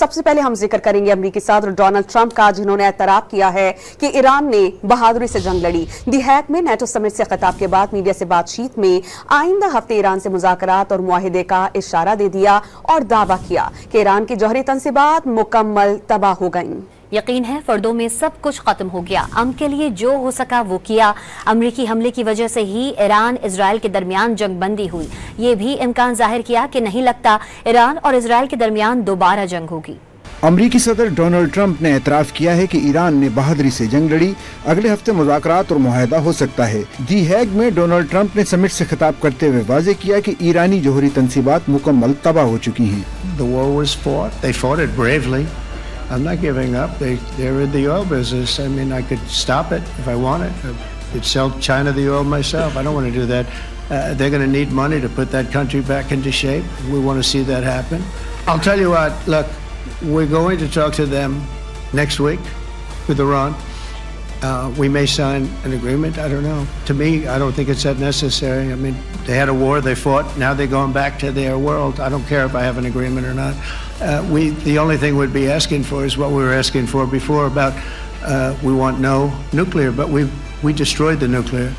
सबसे पहले हम जिक्र करेंगे अमेरिकी सदर डोनाल्ड ट्रंप का, जिन्होंने एतराफ किया है कि ईरान ने बहादुरी से जंग लड़ी। दी हैग में नेटो समिट से खिताब के बाद मीडिया से बातचीत में आइंदा हफ्ते ईरान से मुज़ाकरात और मुआहिदे का इशारा दे दिया और दावा किया कि ईरान की जौहरी तंसीबात मुकम्मल तबाह हो गईं। यकीन है फर्दों में सब कुछ खत्म हो गया। अमन के लिए जो हो सका वो किया। अमरीकी हमले की वजह से ही ईरान इजराइल के दरमियान जंग बंदी हुई। ये भी इम्कान जाहिर किया कि नहीं लगता ईरान और इजराइल के दरमियान दोबारा जंग होगी। अमरीकी सदर डोनाल्ड ट्रंप ने एतराफ किया है कि ईरान ने बहादुरी से जंग लड़ी। अगले हफ्ते मुज़ाकरात और मुआहिदा हो सकता है। दी हैग में डोनाल्ड ट्रंप ने समिट से खिताब करते हुए वाज़ेह किया कि ईरानी जौहरी तंसीबात मुकम्मल तबाह हो चुकी हैं। I'm not giving up. They're in the oil business. I mean, I could stop it if I wanted. I could sell China the oil myself. I don't want to do that. They're going to need money to put that country back into shape. We want to see that happen. I'll tell you what, look, we're going to talk to them next week with Iran. We may sign an agreement. I don't know. To me, I don't think it's that necessary. I mean, they had a war, they fought. Now they're going back to their world. I don't care if I have an agreement or not. The only thing we'd be asking for is what we were asking for before about we want no nuclear, but we destroyed the nuclear.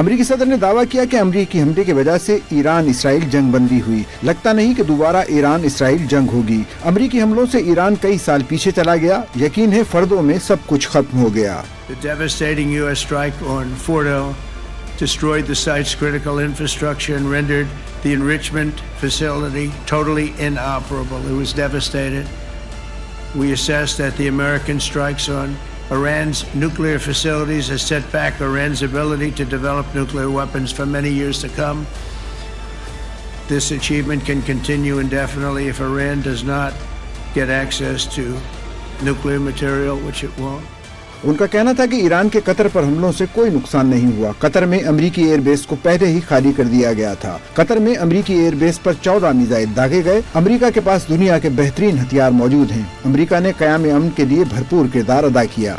अमरीकी सदर ने दावा किया कि अमरीकी हमले की वजह से ईरान इसराइल जंग बंदी हुई। लगता नहीं कि दोबारा ईरान इसराइल जंग होगी। अमरीकी हमलों से ईरान कई साल पीछे चला गया। यकीन है फर्दों में सब कुछ खत्म हो गया। The devastating U.S. strike on Fordo destroyed the site's critical infrastructure and rendered the enrichment facility totally inoperable. It was devastated. We assessed that the American strikes on Iran's nuclear facilities has set back Iran's ability to develop nuclear weapons for many years to come. This achievement can continue indefinitely if Iran does not get access to nuclear material, which it won't. उनका कहना था कि Iran के Qatar पर हमलों से कोई नुकसान नहीं हुआ। कतर में अमरीकी एयरबेस को पहले ही खाली कर दिया गया था। कतर में अमरीकी एयरबेस पर 14 मिसाइल दागे गए। अमरीका के पास दुनिया के बेहतरीन हथियार मौजूद हैं। अमरीका ने क़याम अमन के लिए भरपूर किरदार अदा किया।